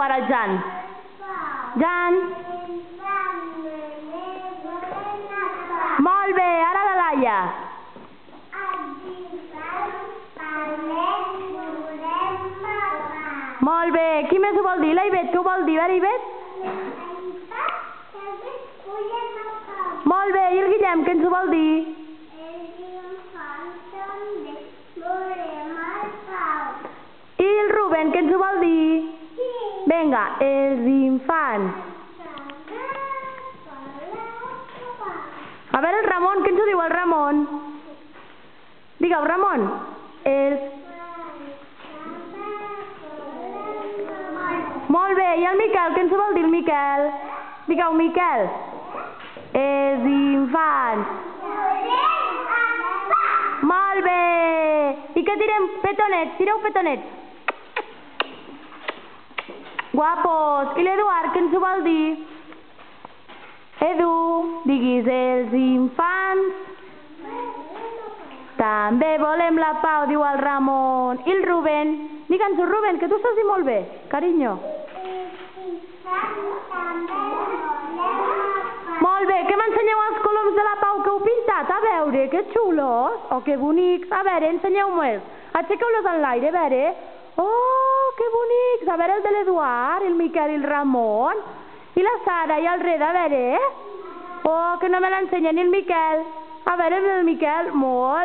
ara el Jan? Jan? Molt bé, ara la Laia. Molt bé, qui més ho vol dir? La Ivet, què ho vol dir? A veure, Ivet? Molt bé, i el Guillem, què ens ho vol dir? I el Ruben, què ens ho vol dir? Vinga, els infants. A veure el Ramon, què ens ho diu el Ramon? Digueu, Ramon. Molt bé, i el Miquel, què ens ho vol dir el Miquel? Digueu, Miquel. Els infants. Molt bé. I que tirem petonets, tireu petonets. Guapos. I l'Eduard, què ens ho vol dir? Edu, diguis, els infants. També volem la pau, diu el Ramon. I el Ruben? Digue'ns-ho, Ruben, que tu estàs dient molt bé, carinyo. Molt bé, que m'ensenyeu els coloms de la pau que heu pintat? A veure, que xulos, oh, que bonics. A veure, ensenyeu-me'ls. Aixequeu-los en l'aire, a veure. Oh, que bonics. A veure el de l'Eduard, el Miquel i el Ramon. I la Sara i el Reda, a veure. Oh, que no me l'ensenyen ni el Miquel. A veure el Miquel, molt